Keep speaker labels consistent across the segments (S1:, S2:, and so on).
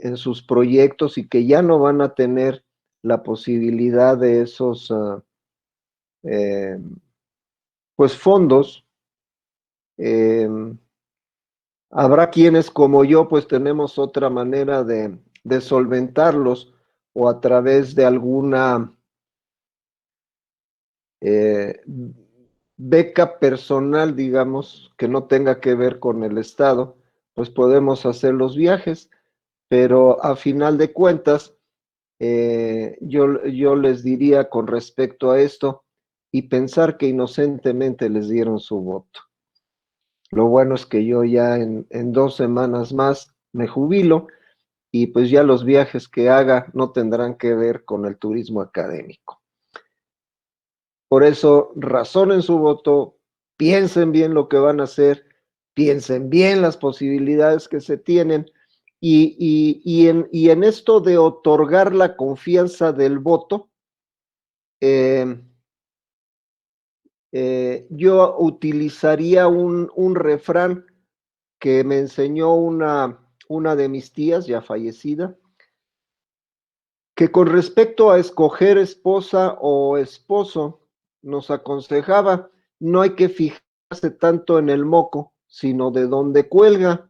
S1: en sus proyectos y que ya no van a tener la posibilidad de esos pues fondos. Habrá quienes como yo pues tenemos otra manera de solventarlos o a través de alguna beca personal, digamos, que no tenga que ver con el Estado, pues podemos hacer los viajes, pero a final de cuentas, yo les diría con respecto a esto y pensar que inocentemente les dieron su voto. Lo bueno es que yo ya en 2 semanas más me jubilo y pues ya los viajes que haga no tendrán que ver con el turismo académico. Por eso, razonen su voto, piensen bien lo que van a hacer, piensen bien las posibilidades que se tienen y en esto de otorgar la confianza del voto, yo utilizaría un refrán que me enseñó una de mis tías, ya fallecida, que con respecto a escoger esposa o esposo, nos aconsejaba, no hay que fijarse tanto en el moco, sino de dónde cuelga.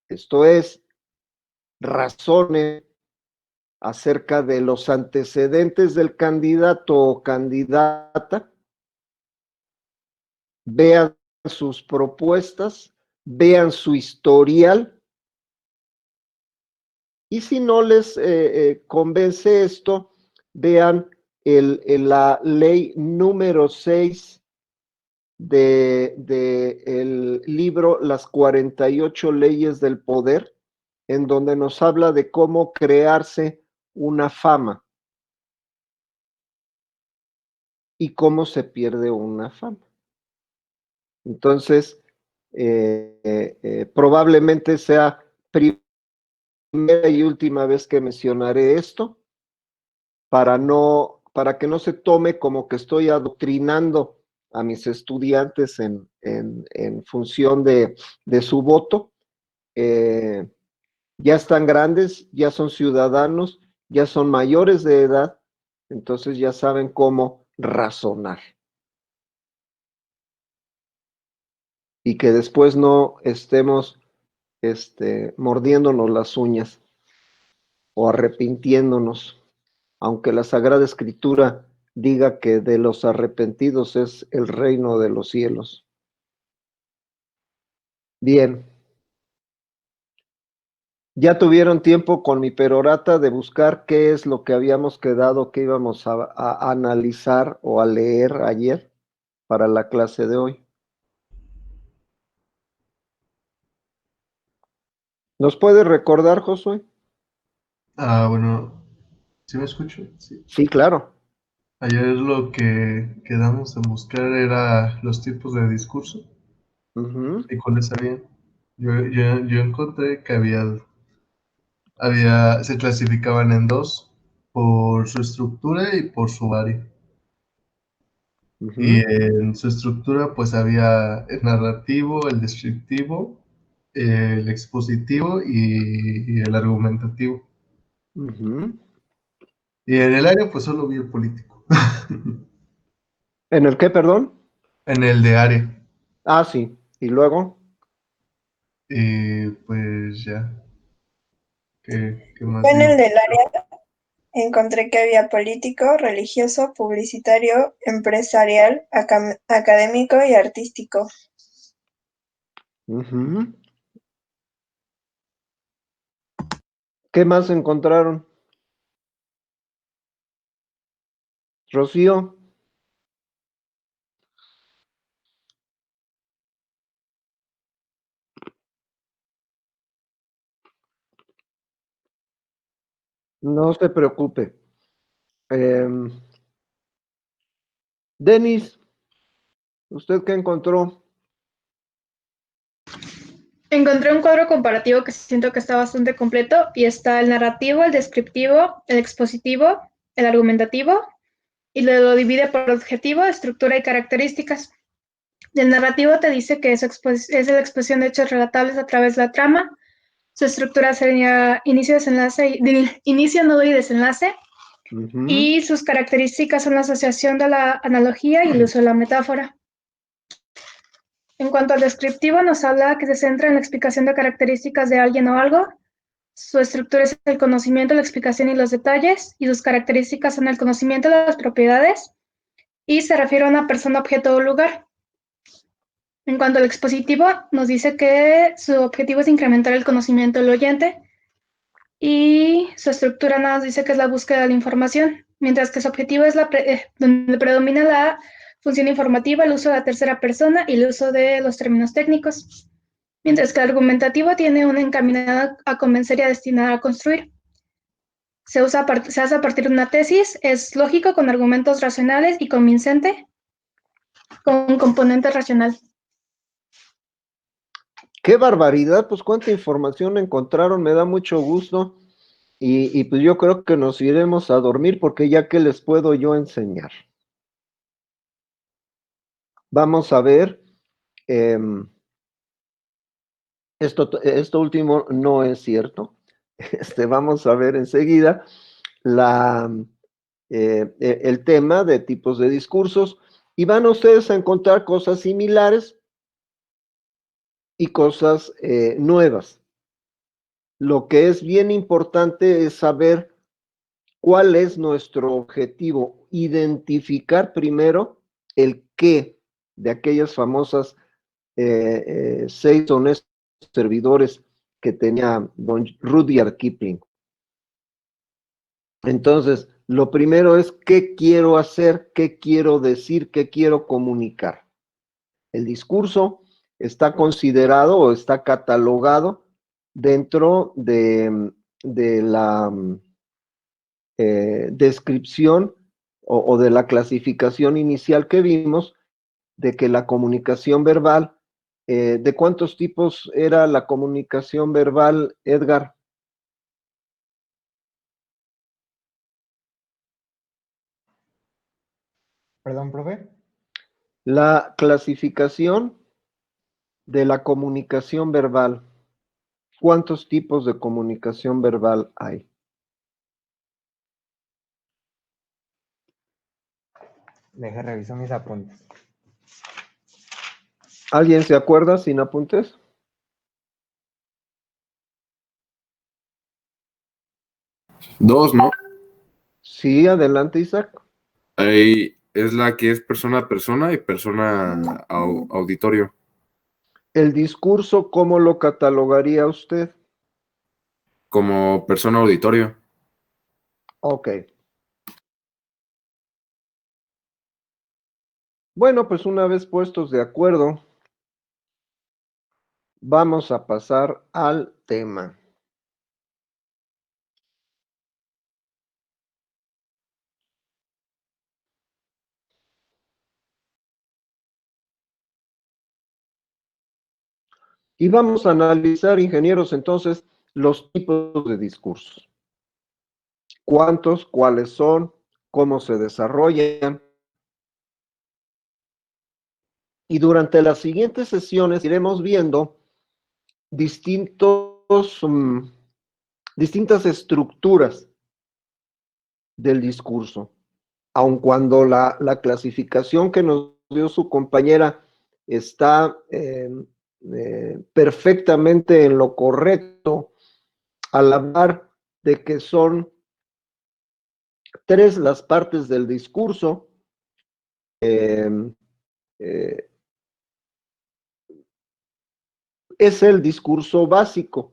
S1: Esto es, razones acerca de los antecedentes del candidato o candidata, vean sus propuestas, vean su historial, y si no les convence esto, vean la ley número 6 el libro Las 48 leyes del poder, en donde nos habla de cómo crearse una fama y cómo se pierde una fama. Entonces, probablemente sea primera y última vez que mencionaré esto, para que no se tome como que estoy adoctrinando a mis estudiantes en función de su voto. Ya están grandes, ya son ciudadanos, ya son mayores de edad, entonces ya saben cómo razonar. Y que después no estemos mordiéndonos las uñas o arrepintiéndonos, aunque la Sagrada Escritura diga que de los arrepentidos es el reino de los cielos. Bien, ya tuvieron tiempo con mi perorata de buscar qué es lo que habíamos quedado que íbamos a analizar o a leer ayer para la clase de hoy. ¿Nos puede recordar, Josué?
S2: Bueno, ¿sí me escucho? Sí.
S1: Sí, claro.
S2: Ayer lo que quedamos en buscar era los tipos de discurso
S1: Ujú,
S2: y cuáles había. Yo encontré que se clasificaban en dos, por su estructura y por su área. Y
S1: ujú,
S2: en su estructura pues había el narrativo, el descriptivo, el expositivo y el argumentativo.
S1: ujú.
S2: Y en el área pues solo vi el político.
S1: ¿En el qué, perdón?
S2: En el de área.
S1: Ah, sí. Y luego,
S2: Y pues ya, ¿qué más
S3: En el
S2: digo?
S3: del área encontré que había político, religioso, publicitario, empresarial, académico y artístico.
S1: ujú. ¿Qué más encontraron? Rocío, no se preocupe. Em, Denis, ¿usted qué encontró?
S4: Encontré un cuadro comparativo que siento que está bastante completo y está el narrativo, el descriptivo, el expositivo, el argumentativo y lo divide por objetivo, estructura y características. El narrativo te dice que es la exposición de hechos relatables a través de la trama. Su estructura sería inicio, nodo y desenlace. Y sus características son la asociación de la analogía y el uso de la metáfora. En cuanto al descriptivo, nos habla que se centra en la explicación de características de alguien o algo. Su estructura es el conocimiento, la explicación y los detalles, y sus características son el conocimiento de las propiedades, y se refiere a una persona, objeto o lugar. En cuanto al expositivo, nos dice que su objetivo es incrementar el conocimiento del oyente, y su estructura nos dice que es la búsqueda de la información, mientras que su objetivo es donde predomina la función informativa, el uso de la tercera persona y el uso de los términos técnicos, mientras que el argumentativo tiene una encaminada a convencer y a destinar a construir. Se hace a partir de una tesis, es lógico con argumentos racionales y convincente con componente racional.
S1: ¡Qué barbaridad! Pues cuánta información encontraron, me da mucho gusto. Y pues yo creo que nos iremos a dormir porque ya que les puedo yo enseñar. Vamos a ver, esto último no es cierto. Vamos a ver enseguida el tema de tipos de discursos y van ustedes a encontrar cosas similares y cosas nuevas. Lo que es bien importante es saber cuál es nuestro objetivo, identificar primero el qué de aquellas famosas 6 honestos servidores que tenía don Rudyard Kipling. Entonces, lo primero es qué quiero hacer, qué quiero decir, qué quiero comunicar. El discurso está considerado o está catalogado dentro de la descripción o de la clasificación inicial que vimos de que la comunicación verbal, ¿de cuántos tipos era la comunicación verbal, Edgar?
S5: Perdón, profe.
S1: La clasificación de la comunicación verbal. ¿Cuántos tipos de comunicación verbal hay?
S5: Deje reviso mis apuntes.
S1: ¿Alguien se acuerda sin apuntes?
S6: Dos, ¿no?
S1: Sí, adelante, Isaac.
S6: Ahí es la que es persona a persona y persona auditorio.
S1: El discurso, ¿cómo lo catalogaría usted?
S6: Como persona auditorio.
S1: Ok. Bueno, pues una vez puestos de acuerdo, vamos a pasar al tema. Y vamos a analizar, ingenieros, entonces, los tipos de discursos. ¿Cuántos? ¿Cuáles son? ¿Cómo se desarrollan? Y durante las siguientes sesiones iremos viendo distintas estructuras del discurso. Aun cuando la clasificación que nos dio su compañera está perfectamente en lo correcto, al hablar de que son 3 las partes del discurso, es el discurso básico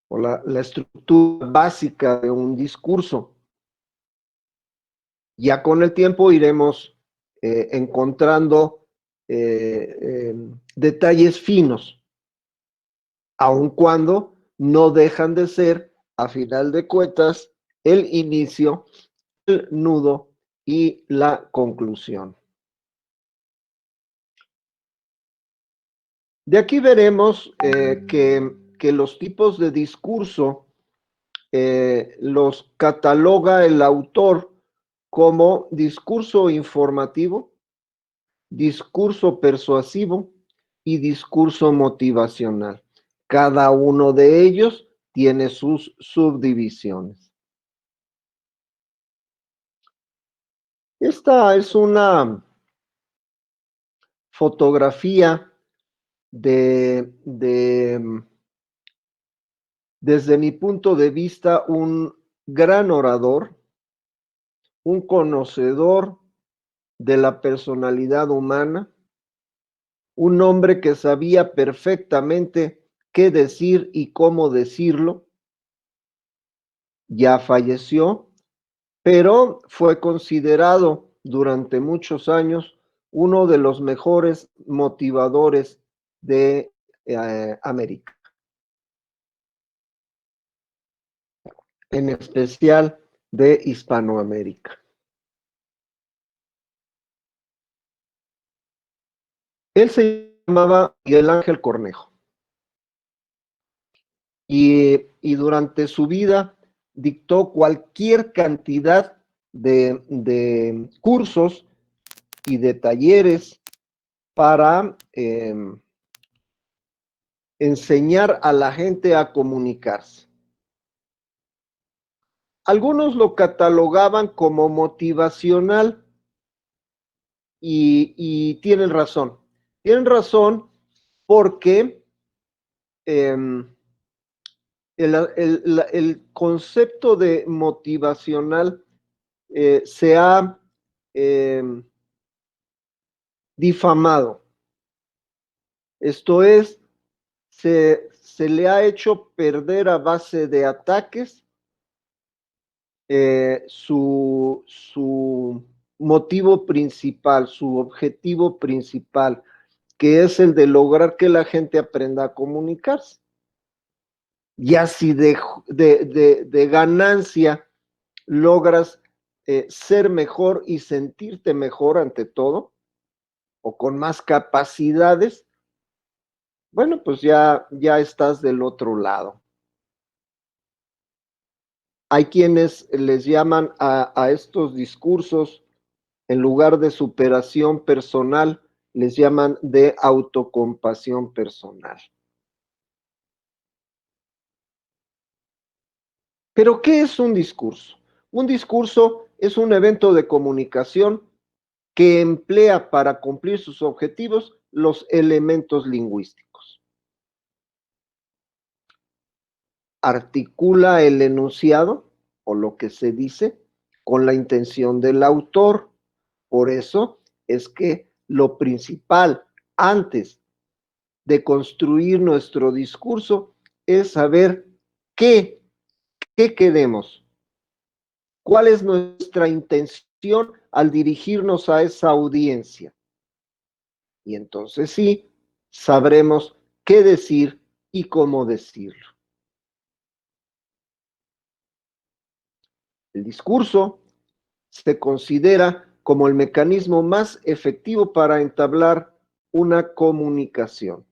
S1: o la estructura básica de un discurso. Ya con el tiempo iremos encontrando detalles finos, aun cuando no dejan de ser, a final de cuentas, el inicio, el nudo y la conclusión. De aquí veremos que los tipos de discurso los cataloga el autor como discurso informativo, discurso persuasivo y discurso motivacional. Cada uno de ellos tiene sus subdivisiones. Esta es una fotografía desde mi punto de vista, un gran orador, un conocedor de la personalidad humana, un hombre que sabía perfectamente qué decir y cómo decirlo. Ya falleció, pero fue considerado durante muchos años uno de los mejores motivadores de América, en especial de Hispanoamérica. Él se llamaba Miguel Ángel Cornejo y durante su vida dictó cualquier cantidad de cursos y de talleres para enseñar a la gente a comunicarse. Algunos lo catalogaban como motivacional y tienen razón. Tienen razón porque el concepto de motivacional se ha difamado. Esto es, se le ha hecho perder a base de ataques su motivo principal, su objetivo principal, que es el de lograr que la gente aprenda a comunicarse. Ya si de ganancia logras ser mejor y sentirte mejor ante todo, o con más capacidades, bueno, pues ya estás del otro lado. Hay quienes les llaman a estos discursos, en lugar de superación personal, les llaman de autocompasión personal. Pero, ¿qué es un discurso? Un discurso es un evento de comunicación que emplea para cumplir sus objetivos los elementos lingüísticos. Articula el enunciado o lo que se dice con la intención del autor. Por eso es que lo principal antes de construir nuestro discurso es saber qué queremos, cuál es nuestra intención al dirigirnos a esa audiencia. Y entonces sí, sabremos qué decir y cómo decirlo. El discurso se considera como el mecanismo más efectivo para entablar una comunicación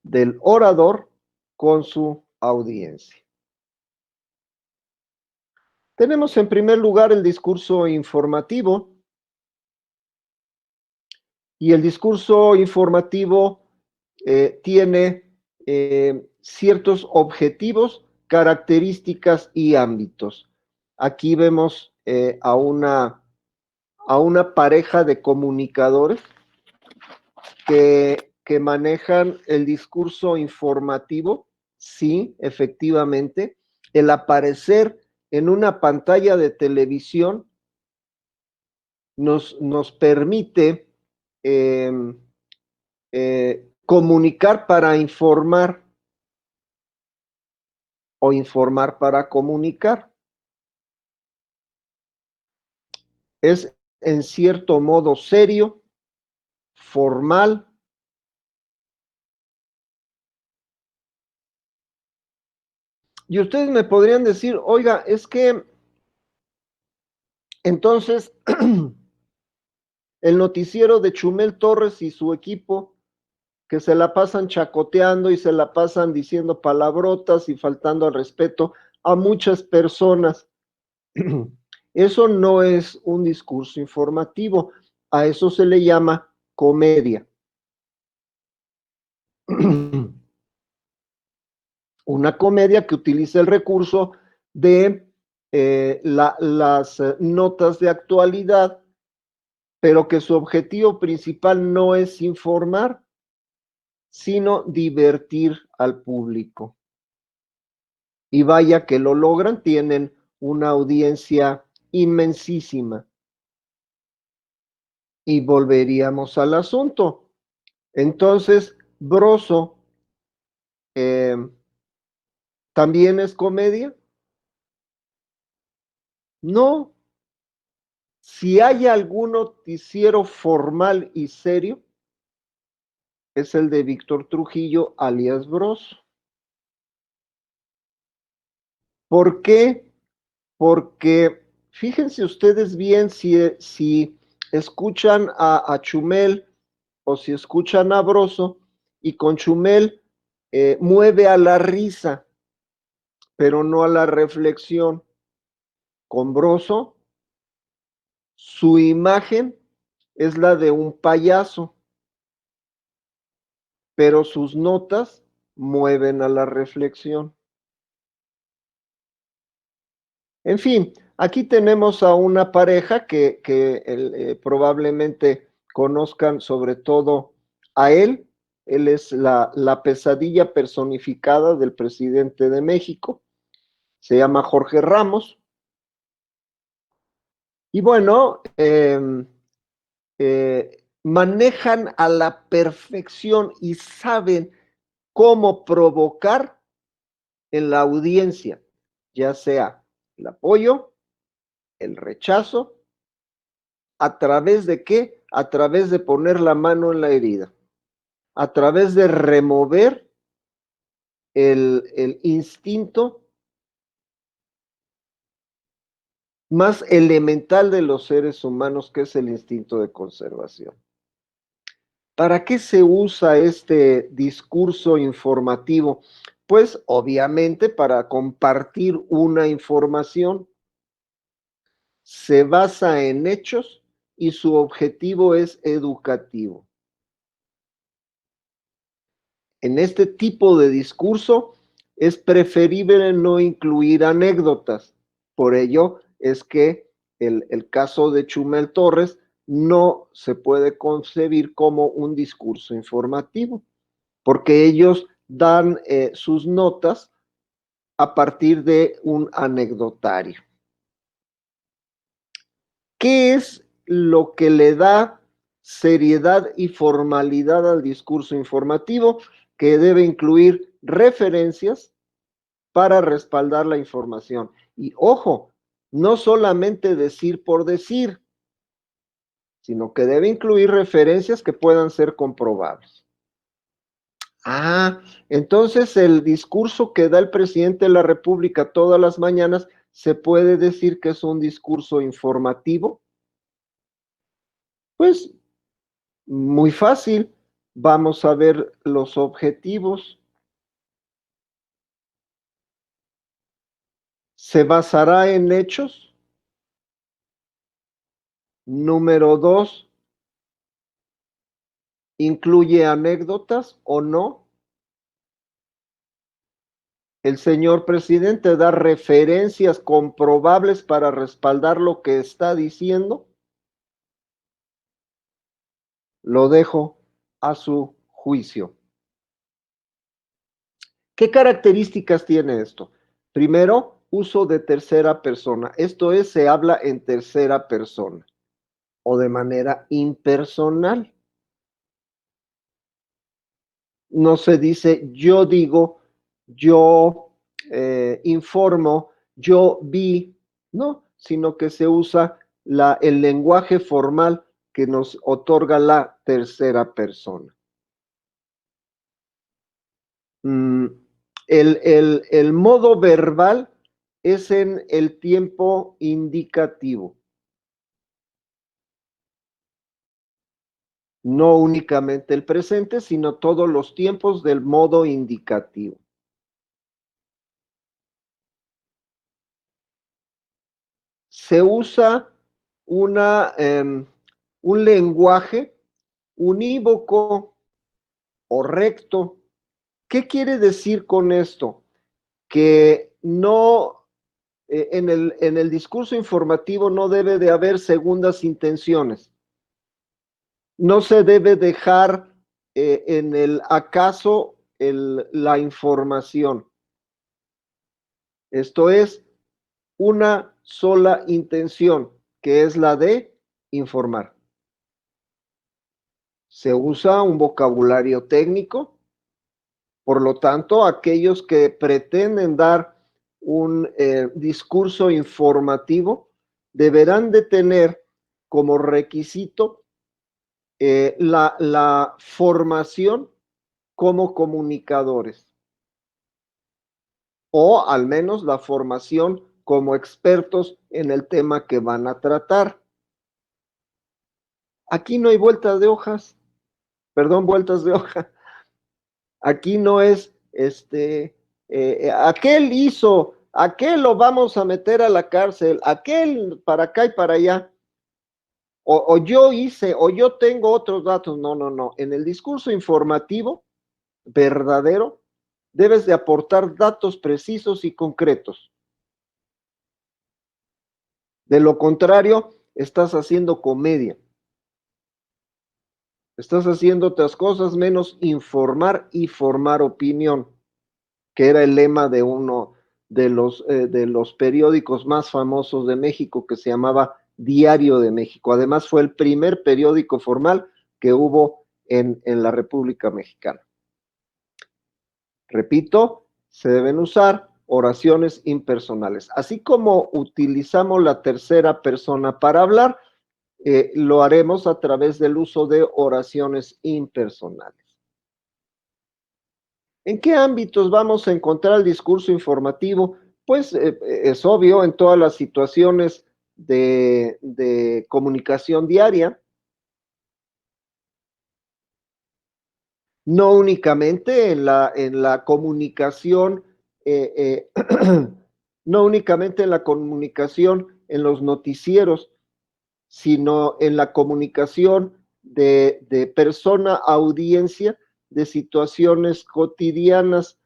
S1: del orador con su audiencia. Tenemos en primer lugar el discurso informativo, y el discurso informativo tiene ciertos objetivos, características y ámbitos. Aquí vemos a una pareja de comunicadores que manejan el discurso informativo. Sí, efectivamente, el aparecer en una pantalla de televisión nos permite comunicar para informar o informar para comunicar. Es en cierto modo serio, formal. Y ustedes me podrían decir, oiga, es que entonces el noticiero de Chumel Torres y su equipo, que se la pasan chacoteando y se la pasan diciendo palabrotas y faltando al respeto a muchas personas. Eso no es un discurso informativo, a eso se le llama comedia. Una comedia que utiliza el recurso de las notas de actualidad, pero que su objetivo principal no es informar, sino divertir al público. Y vaya que lo logran, tienen una audiencia inmensísima. Y volveríamos al asunto. Entonces, Broso ¿también es comedia? No. Si hay algún noticiero formal y serio, es el de Víctor Trujillo, alias Broso. ¿Por qué? Porque fíjense ustedes bien si escuchan a Chumel o si escuchan a Broso, y con Chumel mueve a la risa, pero no a la reflexión. Con Broso, su imagen es la de un payaso, pero sus notas mueven a la reflexión. En fin, aquí tenemos a una pareja que probablemente conozcan sobre todo a él. Él es la pesadilla personificada del presidente de México. Se llama Jorge Ramos. Y bueno, manejan a la perfección y saben cómo provocar en la audiencia, ya sea el apoyo, el rechazo, ¿a través de qué? A través de poner la mano en la herida, a través de remover el instinto más elemental de los seres humanos, que es el instinto de conservación. ¿Para qué se usa este discurso informativo? Pues obviamente para compartir una información. Se basa en hechos y su objetivo es educativo. En este tipo de discurso es preferible no incluir anécdotas. Por ello es que el caso de Chumel Torres no se puede concebir como un discurso informativo, porque ellos dan sus notas a partir de un anecdotario. ¿Qué es lo que le da seriedad y formalidad al discurso informativo? Que debe incluir referencias para respaldar la información. Y ojo, no solamente decir por decir, sino que debe incluir referencias que puedan ser comprobables. Entonces el discurso que da el presidente de la República todas las mañanas, ¿se puede decir que es un discurso informativo? Pues muy fácil. Vamos a ver los objetivos. ¿Se basará en hechos? Número 2, ¿incluye anécdotas o no? El señor presidente da referencias comprobables para respaldar lo que está diciendo. Lo dejo a su juicio. ¿Qué características tiene esto? Primero, uso de tercera persona. Esto es, se habla en tercera persona o de manera impersonal. No se dice yo digo, yo informo, yo vi, no, sino que se usa el lenguaje formal que nos otorga la tercera persona. El modo verbal es en el tiempo indicativo. No únicamente el presente, sino todos los tiempos del modo indicativo. Se usa un lenguaje unívoco o recto ¿Qué quiere decir con esto? Que no, en el discurso informativo no debe de haber segundas intenciones. No se debe dejar en el acaso la información. Esto es una sola intención, que es la de informar. Se usa un vocabulario técnico, por lo tanto, aquellos que pretenden dar un discurso informativo deberán de tener como requisito la formación como comunicadores, o al menos la formación como expertos en el tema que van a tratar. Aquí no hay vueltas de hojas, perdón, vueltas de hoja. Aquí no es, aquel hizo, aquel lo vamos a meter a la cárcel, aquel para acá y para allá. O yo hice, o yo tengo otros datos. No, no, no. En el discurso informativo verdadero, debes de aportar datos precisos y concretos. De lo contrario, estás haciendo comedia. Estás haciendo otras cosas menos informar y formar opinión, que era el lema de uno de los periódicos más famosos de México, que se llamaba Diario de México. Además, fue el primer periódico formal que hubo en la República Mexicana. Repito, se deben usar oraciones impersonales. Así como utilizamos la tercera persona para hablar, lo haremos a través del uso de oraciones impersonales. ¿En qué ámbitos vamos a encontrar el discurso informativo? Pues es obvio en todas las situaciones de comunicación diaria, no únicamente en la comunicación, no únicamente en la comunicación en los noticieros, sino en la comunicación de persona a audiencia, de situaciones cotidianas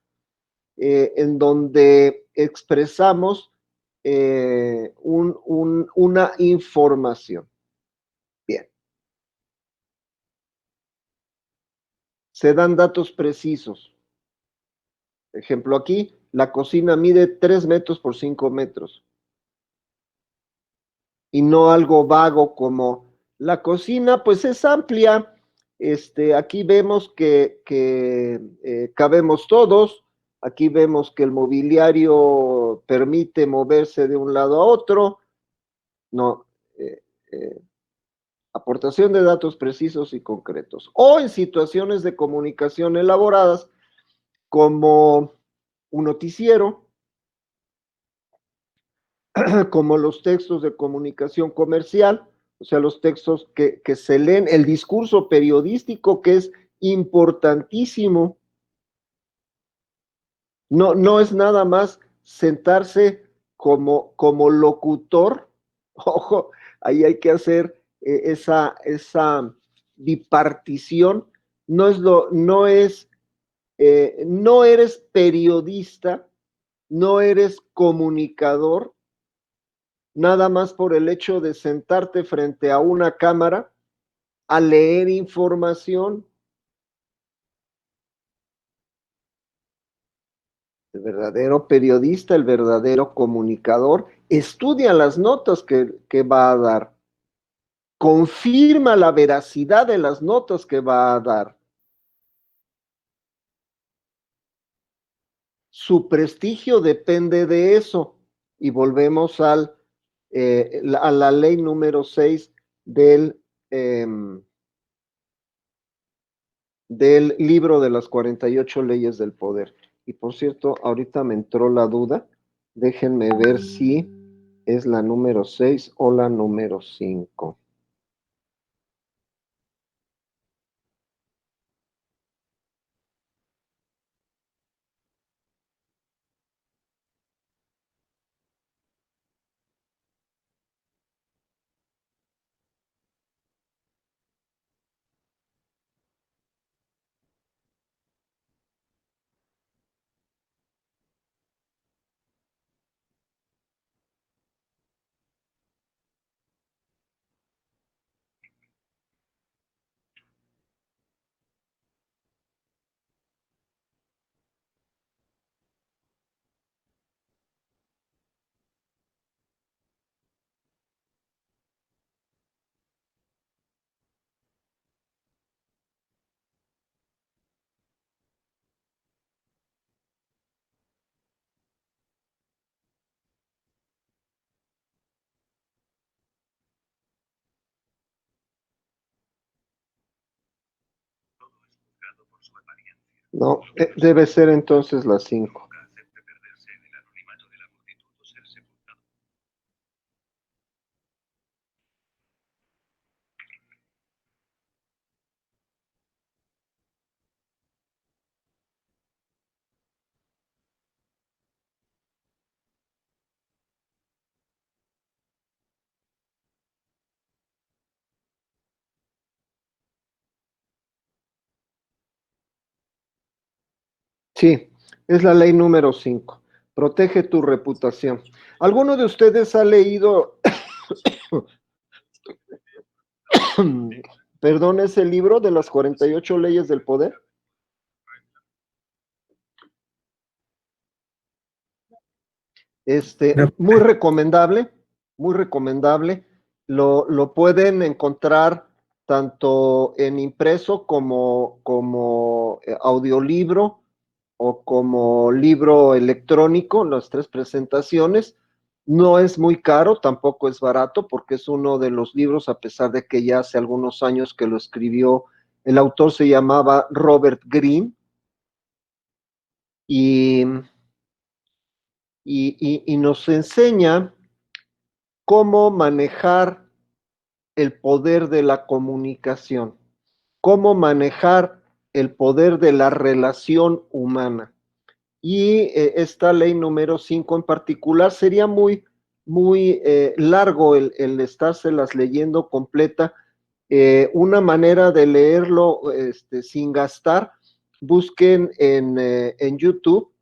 S1: en donde expresamos una información. Bien, se dan datos precisos. Ejemplo aquí, la cocina mide 3 metros por 5 metros. Y no algo vago como la cocina, pues es amplia. Aquí vemos que cabemos todos. Aquí vemos que el mobiliario permite moverse de un lado a otro. No, eh, eh, aportación de datos precisos y concretos. O en situaciones de comunicación elaboradas, como un noticiero, como los textos de comunicación comercial, o sea, los textos que se leen, el discurso periodístico, que es importantísimo. No, no es nada más sentarse como locutor. Ojo, ahí hay que hacer esa bipartición. No eres periodista, no eres comunicador, nada más por el hecho de sentarte frente a una cámara a leer información. El verdadero periodista, el verdadero comunicador, estudia las notas que va a dar, confirma la veracidad de las notas que va a dar. Su prestigio depende de eso. Y volvemos a la ley número 6 eh, del libro de las 48 leyes del poder. Y por cierto, ahorita me entró la duda. Déjenme ver si es la número 6 o la número 5. No, debe ser entonces la 5. Sí, es la ley número 5. Protege tu reputación. ¿Alguno de ustedes ha leído, perdón, ese libro de las 48 leyes del poder? Muy recomendable, muy recomendable. Lo pueden encontrar tanto en impreso como audiolibro o como libro electrónico, las 3 presentaciones. No es muy caro, tampoco es barato, porque es uno de los libros, a pesar de que ya hace algunos años que lo escribió, el autor se llamaba Robert Greene, y nos enseña cómo manejar el poder de la comunicación, cómo manejar el poder de la relación humana. Y esta ley número 5 en particular sería muy largo el estárselas leyendo completa. Una manera de leerlo sin gastar, busquen en YouTube,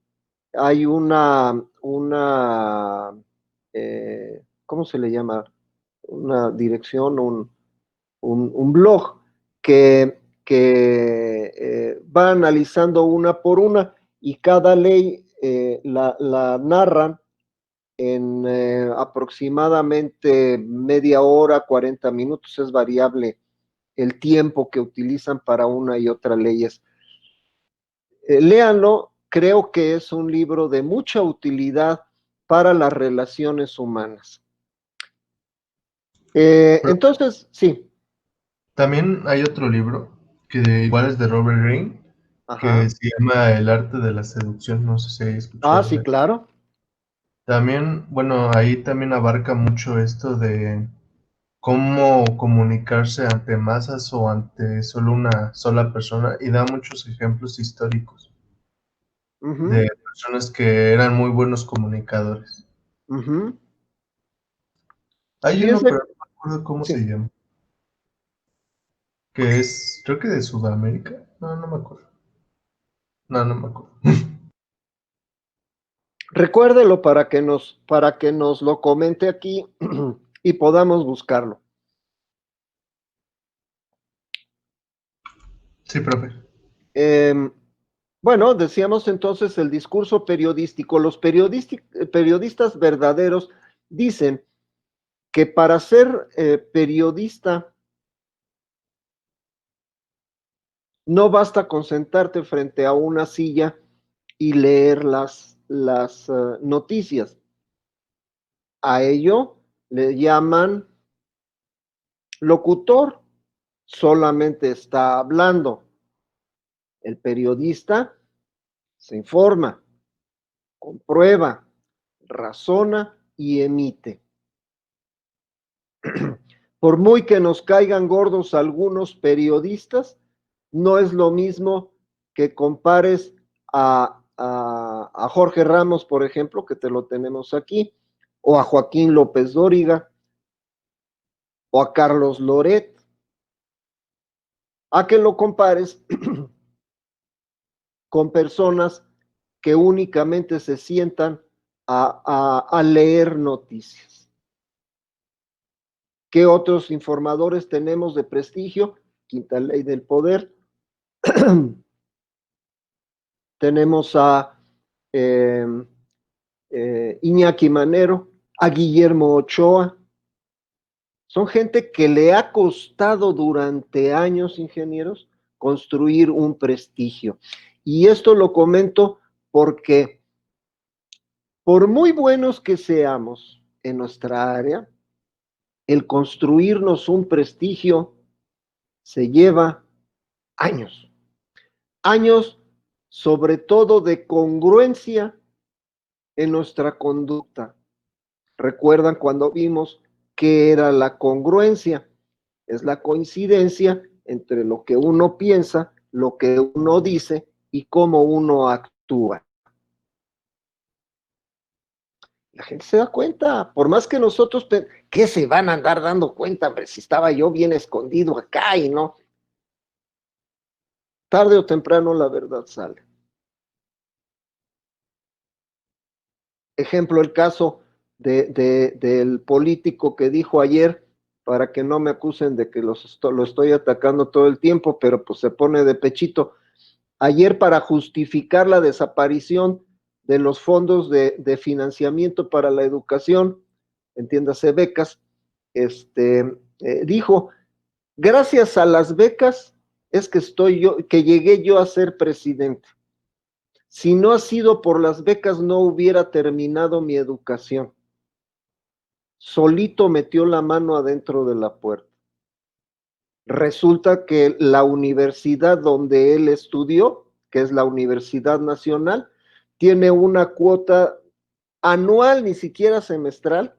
S1: hay ¿cómo se le llama? Una dirección, un blog que va analizando una por una, y cada ley la narran en aproximadamente media hora, 40 minutos, es variable el tiempo que utilizan para una y otra leyes. Léanlo, creo que es un libro de mucha utilidad para las relaciones humanas. Entonces, sí.
S2: También hay otro libro que igual es de Robert Greene,
S1: Ajá.
S2: que se llama El arte de la seducción, no sé si hay
S1: Ah,
S2: escuchado
S1: sí,
S2: de él.
S1: claro.
S2: También, bueno, ahí también abarca mucho esto de cómo comunicarse ante masas o ante solo una sola persona, y da muchos ejemplos históricos
S1: Ujú,
S2: de personas que eran muy buenos comunicadores.
S1: ujú.
S2: Hay
S1: Sí,
S2: uno, pero no me acuerdo cómo se
S1: sí.
S2: llama, que es, creo que de Sudamérica. No, no me acuerdo. No, no me acuerdo.
S1: Recuérdelo para que nos lo comente aquí y podamos buscarlo.
S2: Sí, profe.
S1: Eh, bueno, decíamos entonces el discurso periodístico. Los periodistas verdaderos dicen que para ser periodista no basta con sentarte frente a una silla y leer las noticias. A ello le llaman locutor, solamente está hablando. El periodista se informa, comprueba, razona y emite. Por muy que nos caigan gordos algunos periodistas, no es lo mismo que compares a Jorge Ramos, por ejemplo, que te lo tenemos aquí, o a Joaquín López Dóriga, o a Carlos Loret, a que lo compares con personas que únicamente se sientan a leer noticias. ¿Qué otros informadores tenemos de prestigio? Quinta ley del poder. Tenemos a eh, Iñaki Manero, a Guillermo Ochoa. Son gente que le ha costado durante años, ingenieros, construir un prestigio. Y esto lo comento porque por muy buenos que seamos en nuestra área, el construirnos un prestigio se lleva años. años sobre todo de congruencia en nuestra conducta. ¿Recuerdan cuando vimos qué era la congruencia? Es la coincidencia entre lo que uno piensa, lo que uno dice y cómo uno actúa. La gente se da cuenta, por más que nosotros, ¿qué se van a andar dando cuenta? Hombre, si estaba yo bien escondido acá y no. Tarde o temprano la verdad sale. Ejemplo, el caso del político que dijo ayer, para que no me acusen de que lo estoy atacando todo el tiempo, pero pues se pone de pechito. Ayer, para justificar la desaparición de los fondos de financiamiento para la educación, entiéndase becas, dijo, gracias a las becas es que llegué yo a ser presidente. Si no ha sido por las becas, no hubiera terminado mi educación. Solito metió la mano adentro de la puerta. Resulta que la universidad donde él estudió, que es la Universidad Nacional, tiene una cuota anual, ni siquiera semestral,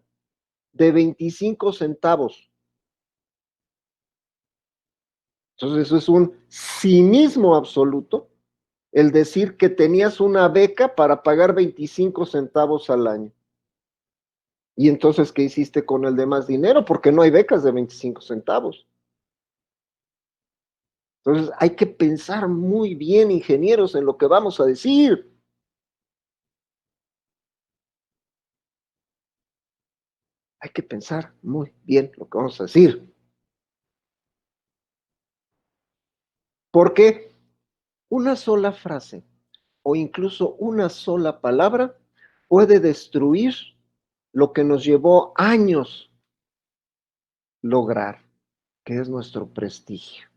S1: de 25 centavos. Entonces, eso es un cinismo absoluto, el decir que tenías una beca para pagar 25 centavos al año. Y entonces, ¿qué hiciste con el demás dinero? Porque no hay becas de 25 centavos. Entonces, hay que pensar muy bien, ingenieros, en lo que vamos a decir. Hay que pensar muy bien lo que vamos a decir. Porque una sola frase o incluso una sola palabra puede destruir lo que nos llevó años lograr, que es nuestro prestigio.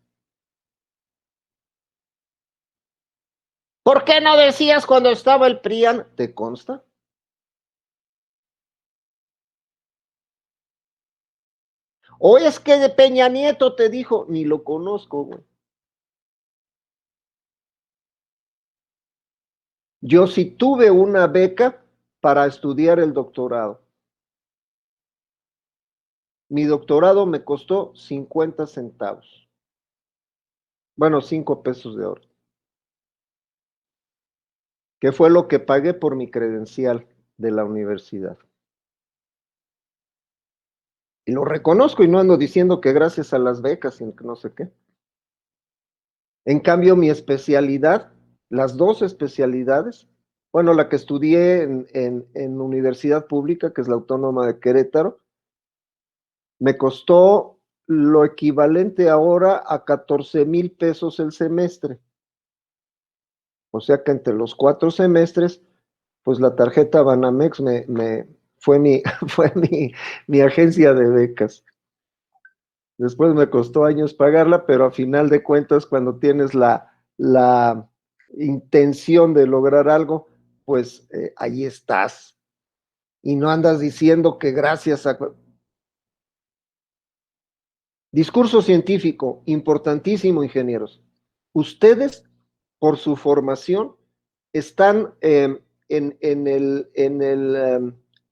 S1: ¿Por qué no decías cuando estaba el PRIAN? ¿Te consta? ¿O es que de Peña Nieto te dijo? Ni lo conozco, güey. Yo sí tuve una beca para estudiar el doctorado. Mi doctorado me costó 50 centavos. Bueno, 5 pesos de oro. Que fue lo que pagué por mi credencial de la universidad. Y lo reconozco y no ando diciendo que gracias a las becas y no sé qué. En cambio, mi especialidad, las dos especialidades, bueno, la que estudié en universidad pública, que es la Autónoma de Querétaro, me costó lo equivalente ahora a 14,000 pesos el semestre. O sea que entre los 4 semestres, pues la tarjeta Banamex fue mi agencia de becas. Después me costó años pagarla, pero a final de cuentas, cuando tienes la intención de lograr algo, pues ahí estás. Y no andas diciendo que gracias a... Discurso científico, importantísimo, ingenieros. Ustedes, por su formación, están en el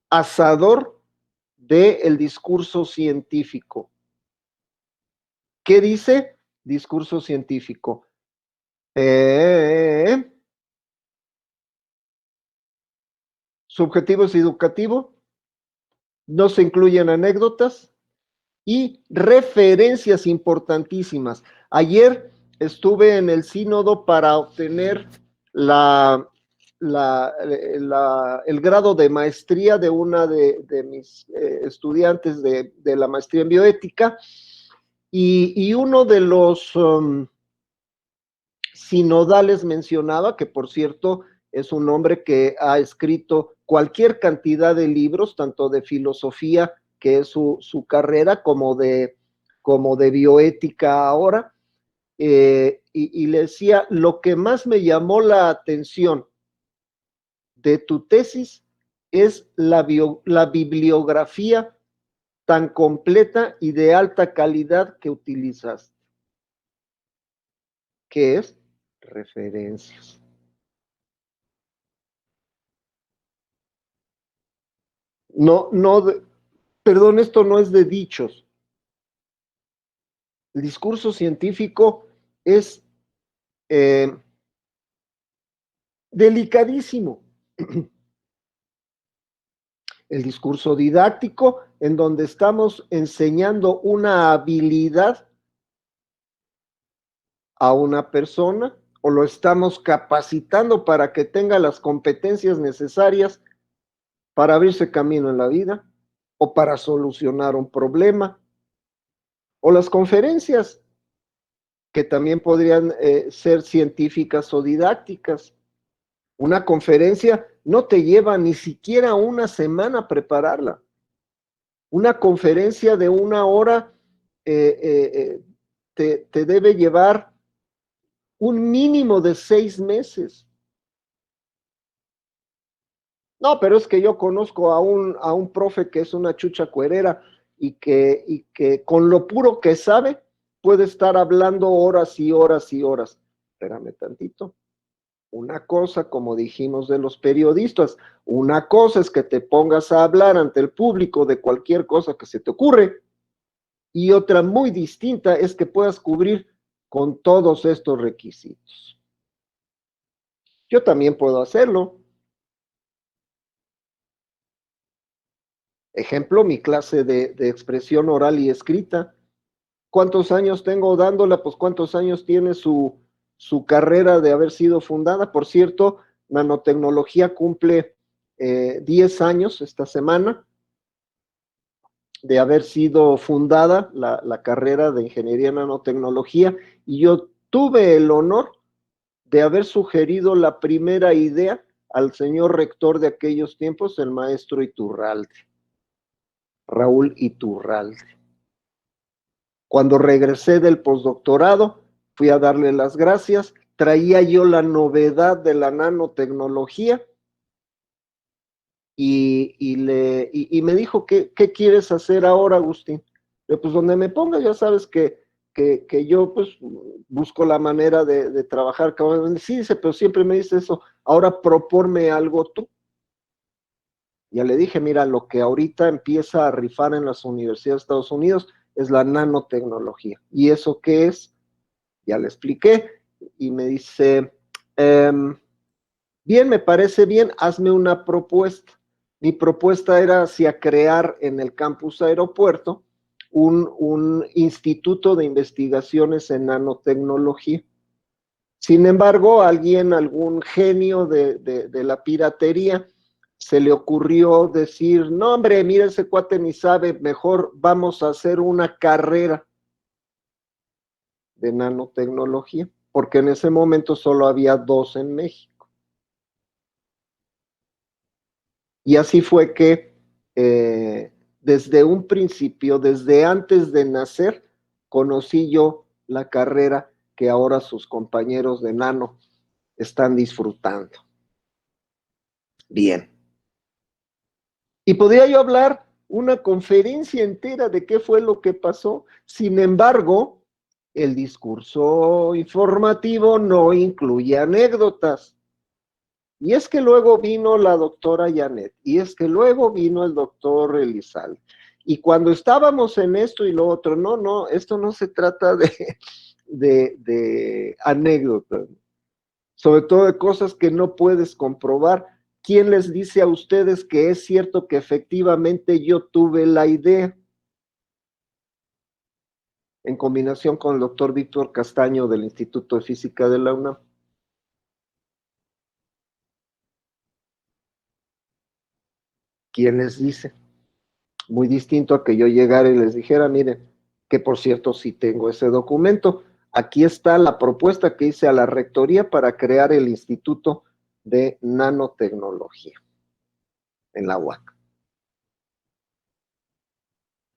S1: asador del discurso científico. ¿Qué dice? Discurso científico. Subjetivo es educativo, no se incluyen anécdotas y referencias importantísimas. Ayer estuve en el sínodo para obtener el grado de maestría de una de mis estudiantes de la maestría en bioética y uno de los sinodales mencionaba, que por cierto es un hombre que ha escrito cualquier cantidad de libros, tanto de filosofía, que es su carrera, como de bioética ahora, y le decía, lo que más me llamó la atención de tu tesis es la bibliografía tan completa y de alta calidad que utilizas. ¿Qué es? referencias. No, perdón, esto no es de dichos. El discurso científico es delicadísimo. El discurso didáctico, en donde estamos enseñando una habilidad a una persona o lo estamos capacitando para que tenga las competencias necesarias para abrirse camino en la vida o para solucionar un problema. O las conferencias, que también podrían ser científicas o didácticas. Una conferencia no te lleva ni siquiera una semana prepararla. Una conferencia de 1 hora te debe llevar un mínimo de 6 meses. No, pero es que yo conozco a un profe que es una chucha cuerera y que con lo puro que sabe puede estar hablando horas y horas y horas. Espérame tantito. Una cosa, como dijimos de los periodistas, una cosa es que te pongas a hablar ante el público de cualquier cosa que se te ocurre, y otra muy distinta es que puedas cubrir con todos estos requisitos. Yo también puedo hacerlo. Ejemplo, mi clase de expresión oral y escrita. ¿Cuántos años tengo dándola? Pues ¿cuántos años tiene su carrera de haber sido fundada? Por cierto, nanotecnología cumple 10 años esta semana de haber sido fundada la carrera de ingeniería en nanotecnología, y yo tuve el honor de haber sugerido la primera idea al señor rector de aquellos tiempos, el maestro Iturralde, Raúl Iturralde. Cuando regresé del postdoctorado, fui a darle las gracias, traía yo la novedad de la nanotecnología y me dijo, ¿qué quieres hacer ahora, Agustín? Pues donde me ponga, ya sabes que yo pues busco la manera de trabajar. Sí, dice, pero siempre me dice eso, ahora proponme algo tú. Ya le dije, mira, lo que ahorita empieza a rifar en las universidades de Estados Unidos es la nanotecnología. ¿Y eso qué es? Ya le expliqué y me dice, bien, me parece bien, hazme una propuesta. Mi propuesta era hacia crear en el campus aeropuerto un instituto de investigaciones en nanotecnología. Sin embargo, algún genio de la piratería, se le ocurrió decir, no hombre, mira, ese cuate ni sabe, mejor vamos a hacer una carrera de nanotecnología, porque en ese momento solo había 2 en México. Y así fue que desde un principio, desde antes de nacer, conocí yo la carrera que ahora sus compañeros de nano están disfrutando. Bien. Y podría yo hablar una conferencia entera de qué fue lo que pasó. Sin embargo, el discurso informativo no incluye anécdotas. Y es que luego vino la doctora Janet, y es que luego vino el doctor Elizalde. Y cuando estábamos en esto y lo otro, no, esto no se trata de anécdotas, sobre todo de cosas que no puedes comprobar. ¿Quién les dice a ustedes que es cierto que efectivamente yo tuve la idea? En combinación con el doctor Víctor Castaño del Instituto de Física de la UNAM. ¿Quién les dice? Muy distinto a que yo llegara y les dijera, miren, que por cierto sí tengo ese documento, aquí está la propuesta que hice a la rectoría para crear el Instituto de Nanotecnología en la UAC.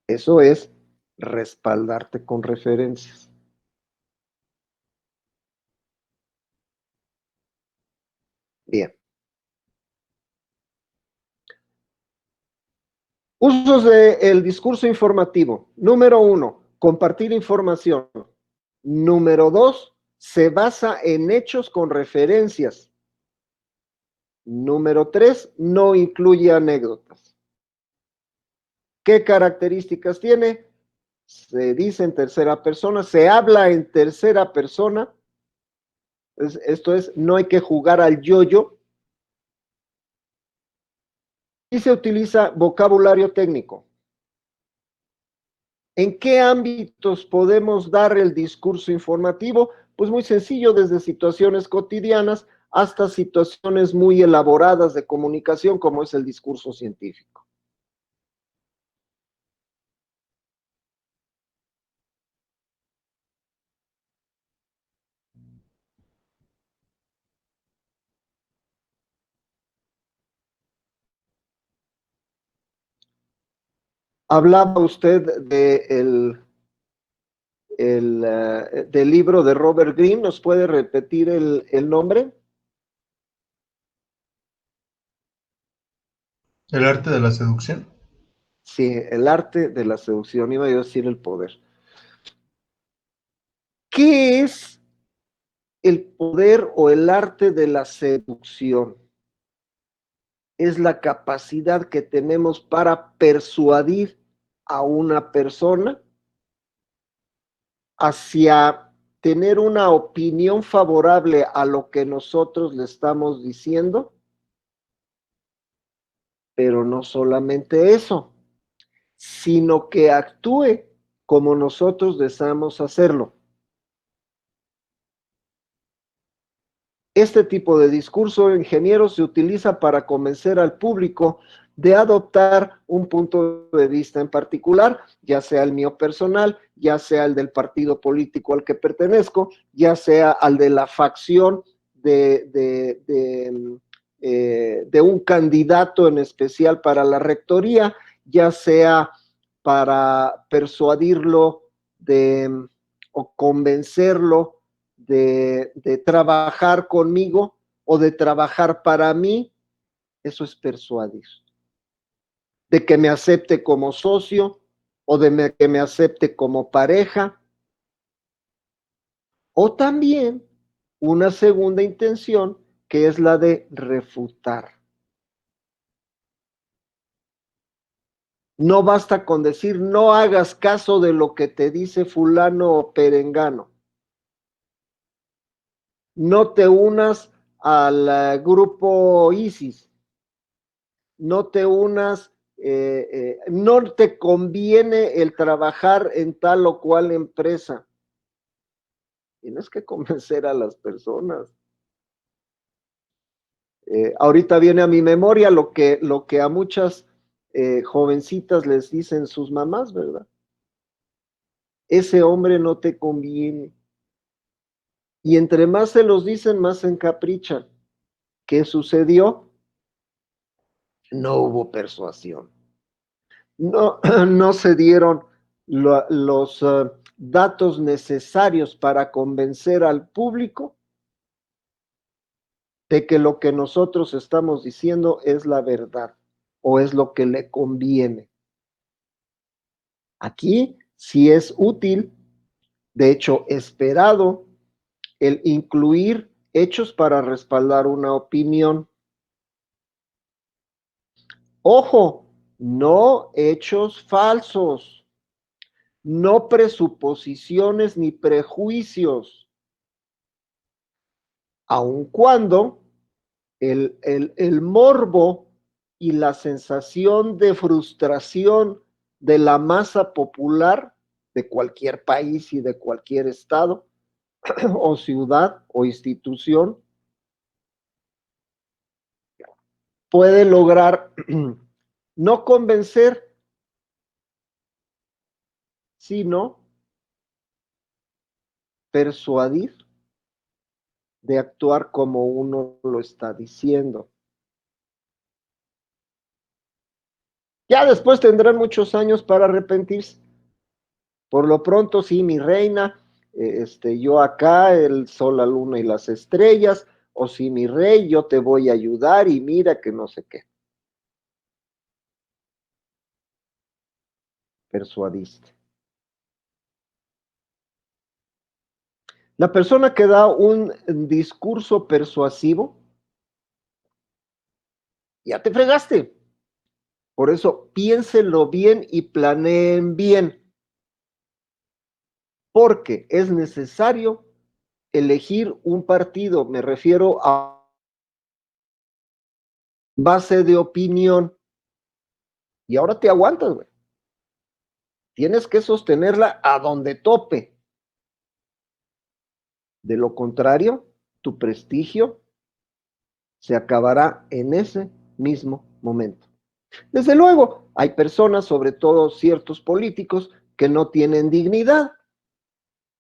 S1: Eso es respaldarte con referencias. Bien. Usos del discurso informativo. Número 1, compartir información. Número 2, Se basa en hechos con referencias. Número 3, no incluye anécdotas. ¿Qué características tiene? Se dice en tercera persona, se habla en tercera persona. Esto es, no hay que jugar al yo-yo. Y se utiliza vocabulario técnico. ¿En qué ámbitos podemos dar el discurso informativo? Pues muy sencillo, desde situaciones cotidianas hasta situaciones muy elaboradas de comunicación, como es el discurso científico. Hablaba usted del libro de Robert Greene, ¿nos puede repetir el nombre?
S2: El arte de la seducción.
S1: Sí, el arte de la seducción, iba yo a decir el poder. ¿Qué es el poder o el arte de la seducción? Es la capacidad que tenemos para persuadir a una persona hacia tener una opinión favorable a lo que nosotros le estamos diciendo, pero no solamente eso, sino que actúe como nosotros deseamos hacerlo. Este tipo de discurso, ingeniero, se utiliza para convencer al público de adoptar un punto de vista en particular, ya sea el mío personal, ya sea el del partido político al que pertenezco, ya sea al de la facción de un candidato en especial para la rectoría, ya sea para persuadirlo o convencerlo de trabajar conmigo o de trabajar para mí. Eso es persuadir. De que me acepte como socio o que me acepte como pareja. O también una segunda intención, que es la de refutar. No basta con decir no hagas caso de lo que te dice fulano o perengano. No te unas al grupo ISIS. No te unas, no te conviene el trabajar en tal o cual empresa. Tienes que convencer a las personas. Ahorita viene a mi memoria lo que a muchas jovencitas les dicen sus mamás, ¿verdad? Ese hombre no te conviene. Y entre más se los dicen, más se encaprichan. ¿Qué sucedió? No hubo persuasión. No, no se dieron los datos necesarios para convencer al público de que lo que nosotros estamos diciendo es la verdad o es lo que le conviene. Aquí sí es útil, de hecho esperado, el incluir hechos para respaldar una opinión. Ojo, no hechos falsos, no presuposiciones ni prejuicios, aun cuando el morbo y la sensación de frustración de la masa popular de cualquier país y de cualquier estado o ciudad o institución puede lograr no convencer, sino persuadir de actuar como uno lo está diciendo. Ya después tendrán muchos años para arrepentirse. Por lo pronto, sí, mi reina, yo acá, el sol, la luna y las estrellas, o sí, mi rey, yo te voy a ayudar y mira que no sé qué. Persuadiste. La persona que da un discurso persuasivo, ya te fregaste. Por eso, piénsenlo bien y planeen bien, porque es necesario elegir un partido, me refiero a base de opinión, y ahora te aguantas, güey. Tienes que sostenerla a donde tope. De lo contrario, tu prestigio se acabará en ese mismo momento. Desde luego, hay personas, sobre todo ciertos políticos, que no tienen dignidad,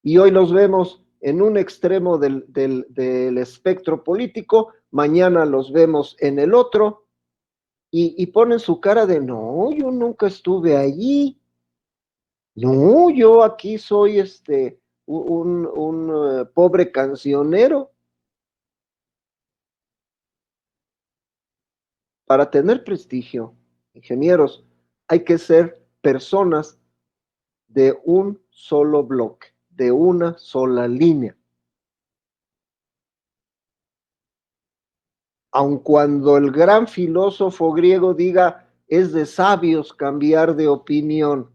S1: y hoy los vemos en un extremo del espectro político, mañana los vemos en el otro, y ponen su cara de, no, yo nunca estuve allí, no, yo aquí soy un pobre cancionero. Para tener prestigio, ingenieros, hay que ser personas de un solo bloque, de una sola línea. Aun cuando el gran filósofo griego diga, es de sabios cambiar de opinión.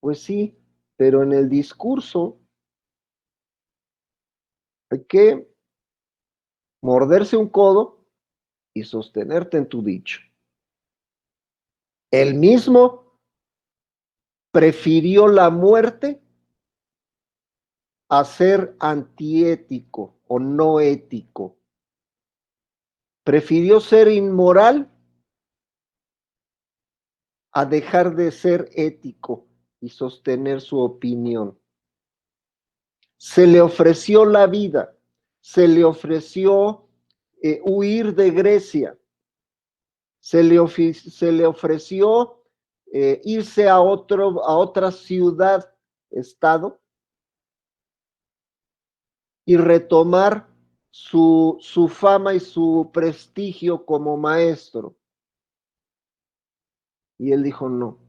S1: Pues sí, pero en el discurso hay que morderse un codo y sostenerte en tu dicho. Él mismo prefirió la muerte a ser antiético o no ético. Prefirió ser inmoral a dejar de ser ético y sostener su opinión. Se le ofreció la vida, se le ofreció huir de Grecia, se le ofreció irse a otra ciudad, estado, y retomar su fama y su prestigio como maestro. Y él dijo no.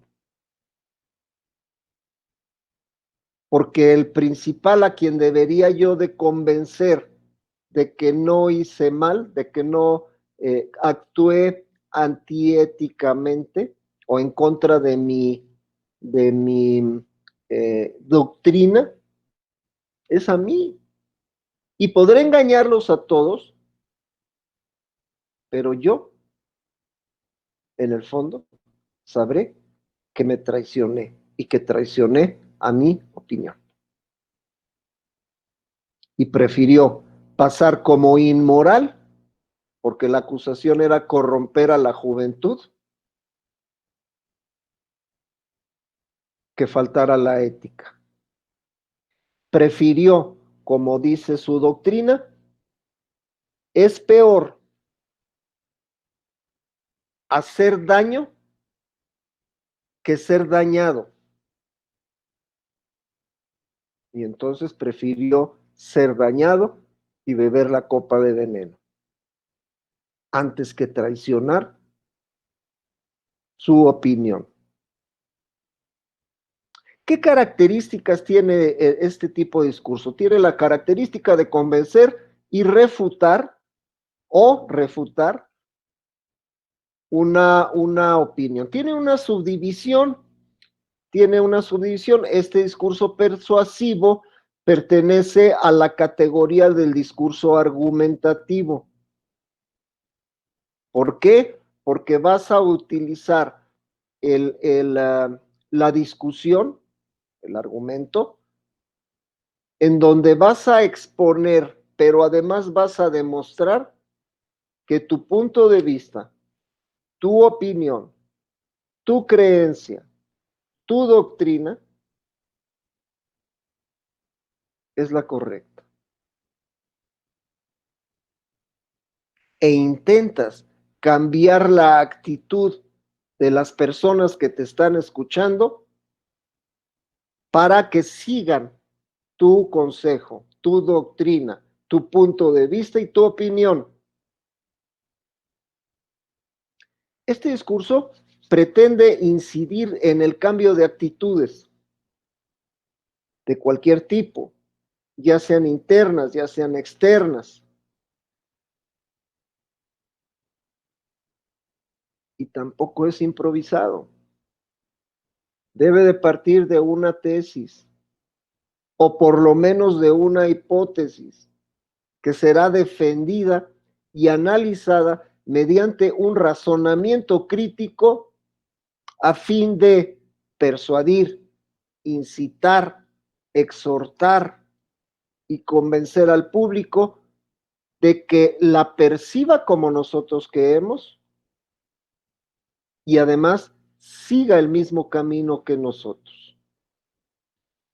S1: Porque el principal a quien debería yo de convencer de que no hice mal, de que no actué antiéticamente o en contra de mi doctrina, es a mí. Y podré engañarlos a todos, pero yo, en el fondo, sabré que me traicioné y que traicioné a mi opinión. Y prefirió pasar como inmoral, porque la acusación era corromper a la juventud, que faltar a la ética. Prefirió, como dice su doctrina, es peor hacer daño que ser dañado. Y entonces prefirió ser dañado y beber la copa de veneno, antes que traicionar su opinión. ¿Qué características tiene este tipo de discurso? Tiene la característica de convencer y refutar una opinión. Tiene una subdivisión. Este discurso persuasivo pertenece a la categoría del discurso argumentativo. ¿Por qué? Porque vas a utilizar la discusión, el argumento, en donde vas a exponer, pero además vas a demostrar que tu punto de vista, tu opinión, tu creencia, tu doctrina es la correcta. E intentas cambiar la actitud de las personas que te están escuchando para que sigan tu consejo, tu doctrina, tu punto de vista y tu opinión. Este discurso pretende incidir en el cambio de actitudes, de cualquier tipo, ya sean internas, ya sean externas. Y tampoco es improvisado. Debe de partir de una tesis, o por lo menos de una hipótesis, que será defendida y analizada mediante un razonamiento crítico a fin de persuadir, incitar, exhortar y convencer al público de que la perciba como nosotros queremos y además siga el mismo camino que nosotros.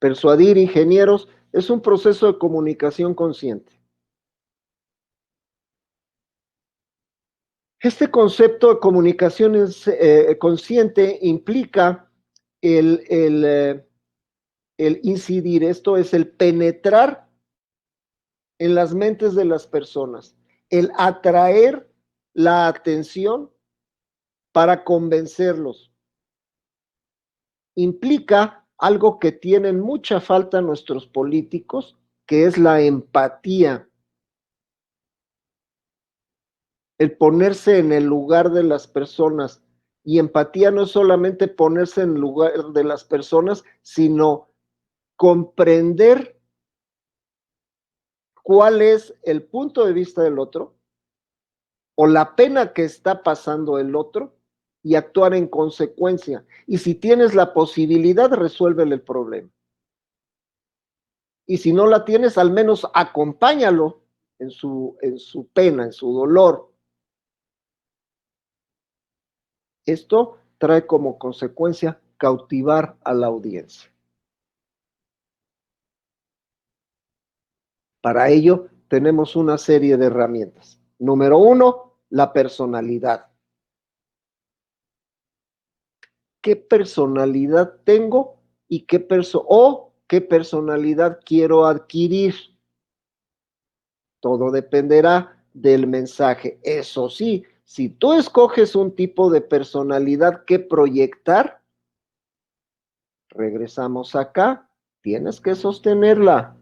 S1: Persuadir ingenieros es un proceso de comunicación consciente. Este concepto de comunicación consciente implica el incidir, esto es el penetrar en las mentes de las personas, el atraer la atención para convencerlos. Implica algo que tienen mucha falta nuestros políticos, que es la empatía. El ponerse en el lugar de las personas. Y empatía no es solamente ponerse en el lugar de las personas, sino comprender cuál es el punto de vista del otro o la pena que está pasando el otro y actuar en consecuencia. Y si tienes la posibilidad, resuélvele el problema. Y si no la tienes, al menos acompáñalo en su pena, en su dolor. Esto trae como consecuencia cautivar a la audiencia. Para ello, tenemos una serie de herramientas. Número 1, la personalidad. ¿Qué personalidad tengo y qué personalidad quiero adquirir? Todo dependerá del mensaje. Eso sí, si tú escoges un tipo de personalidad que proyectar, regresamos acá, tienes que sostenerla.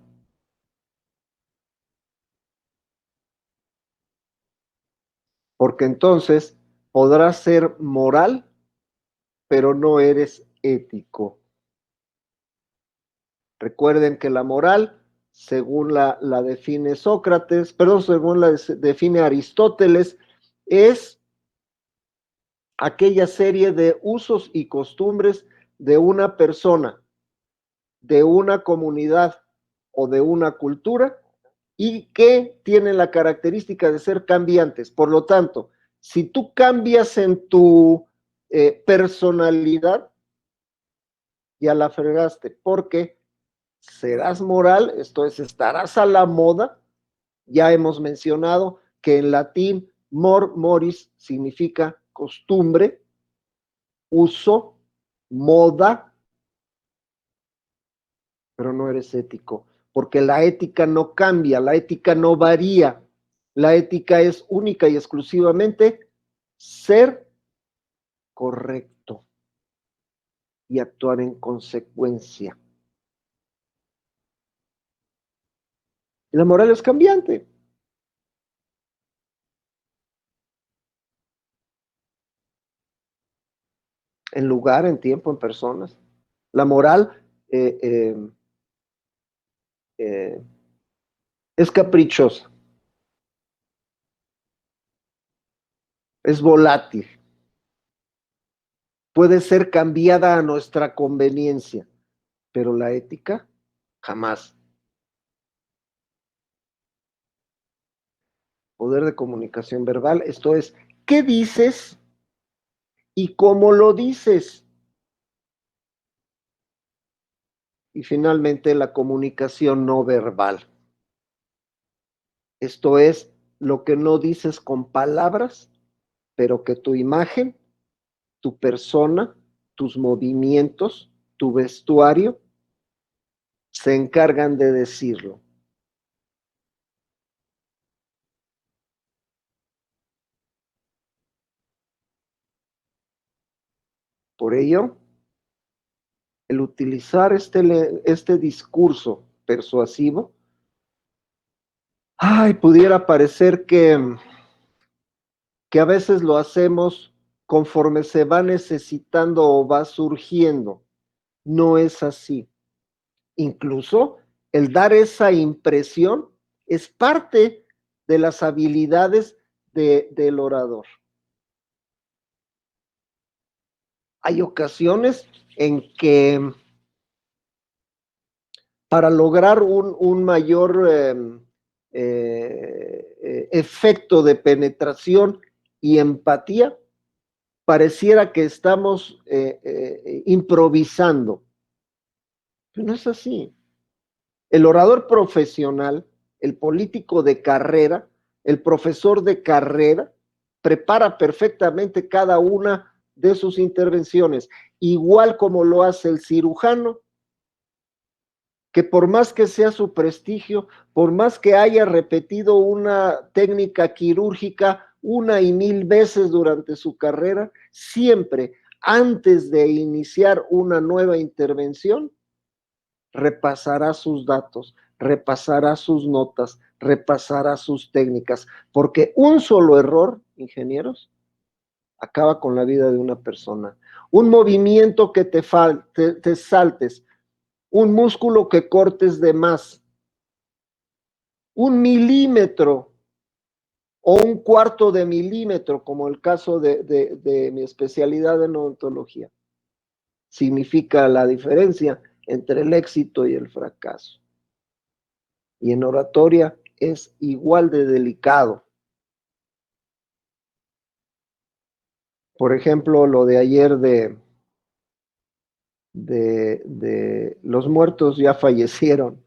S1: Porque entonces podrás ser moral, pero no eres ético. Recuerden que la moral, según la define Sócrates, perdón, según la define Aristóteles, es aquella serie de usos y costumbres de una persona, de una comunidad o de una cultura y que tienen la característica de ser cambiantes. Por lo tanto, si tú cambias en tu personalidad, ya la fregaste, porque serás moral, esto es, estarás a la moda. Ya hemos mencionado que en latín moris significa costumbre, uso, moda, pero no eres ético, porque la ética no cambia, la ética no varía, la ética es única y exclusivamente ser correcto y actuar en consecuencia. Y la moral es cambiante. En lugar, en tiempo, en personas. La moral es caprichosa, es volátil, puede ser cambiada a nuestra conveniencia, pero la ética jamás. Poder de comunicación verbal, esto es, ¿qué dices y cómo lo dices? Y finalmente la comunicación no verbal. Esto es lo que no dices con palabras, pero que tu imagen, tu persona, tus movimientos, tu vestuario, se encargan de decirlo. Por ello, el utilizar este discurso persuasivo, pudiera parecer que a veces lo hacemos conforme se va necesitando o va surgiendo. No es así. Incluso el dar esa impresión es parte de las habilidades del orador. Hay ocasiones en que para lograr un mayor efecto de penetración y empatía, pareciera que estamos improvisando. Pero no es así. El orador profesional, el político de carrera, el profesor de carrera, prepara perfectamente cada una de sus intervenciones, igual como lo hace el cirujano, que por más que sea su prestigio, por más que haya repetido una técnica quirúrgica 1 y 1000 veces durante su carrera, siempre antes de iniciar una nueva intervención, repasará sus datos, repasará sus notas, repasará sus técnicas, porque un solo error, ingenieros, acaba con la vida de una persona. Un movimiento que te saltes, un músculo que cortes de más, 1 milímetro o 1/4 de milímetro, como el caso de mi especialidad en odontología, significa la diferencia entre el éxito y el fracaso. Y en oratoria es igual de delicado. Por ejemplo, lo de ayer de los muertos ya fallecieron.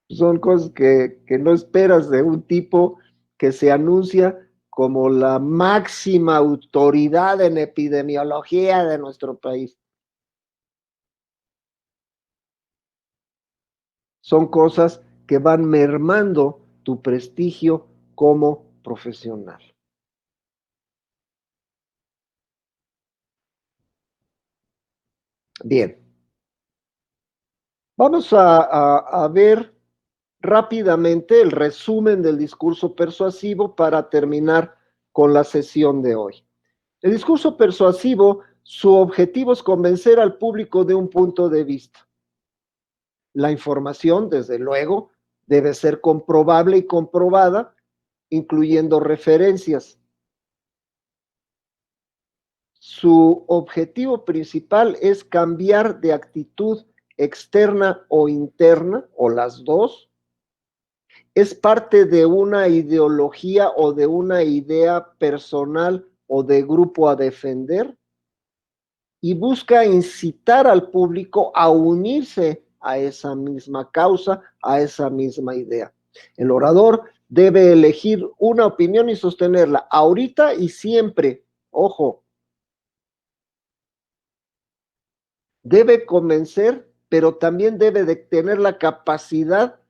S1: Son cosas que no esperas de un tipo que se anuncia como la máxima autoridad en epidemiología de nuestro país. Son cosas que van mermando tu prestigio como profesional. Bien. Vamos a ver rápidamente el resumen del discurso persuasivo para terminar con la sesión de hoy. El discurso persuasivo, su objetivo es convencer al público de un punto de vista. La información, desde luego, debe ser comprobable y comprobada, incluyendo referencias. Su objetivo principal es cambiar de actitud externa o interna, o las dos. Es parte de una ideología o de una idea personal o de grupo a defender y busca incitar al público a unirse a esa misma causa, a esa misma idea. El orador debe elegir una opinión y sostenerla ahorita y siempre. Ojo, debe convencer, pero también debe de tener la capacidad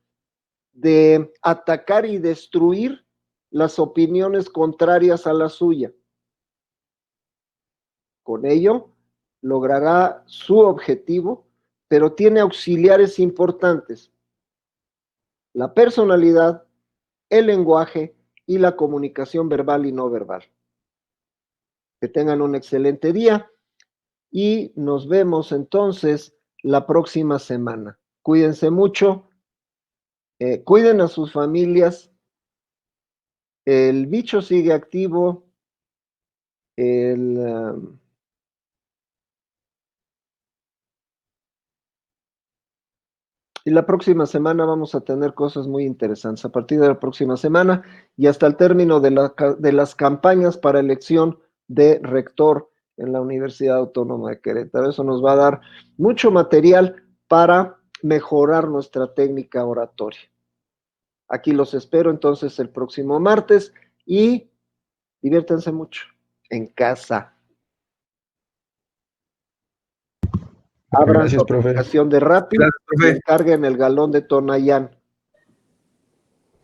S1: de atacar y destruir las opiniones contrarias a la suya. Con ello, logrará su objetivo, pero tiene auxiliares importantes: la personalidad, el lenguaje y la comunicación verbal y no verbal. Que tengan un excelente día y nos vemos entonces la próxima semana. Cuídense mucho, cuiden a sus familias. El bicho sigue activo. Y la próxima semana vamos a tener cosas muy interesantes. A partir de la próxima semana y hasta el término de las campañas para elección de rector en la Universidad Autónoma de Querétaro. Eso nos va a dar mucho material para mejorar nuestra técnica oratoria. Aquí los espero entonces el próximo martes y diviértanse mucho en casa. Abran su aplicación de Rappi y encarguen el galón de Tonayán.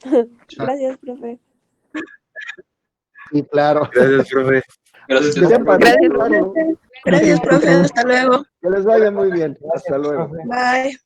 S7: Gracias, profe.
S1: Y claro.
S6: Gracias, profe.
S3: Gracias, profe. Hasta luego.
S1: Que les vaya muy bien. Hasta luego.
S5: profe.
S3: Bye.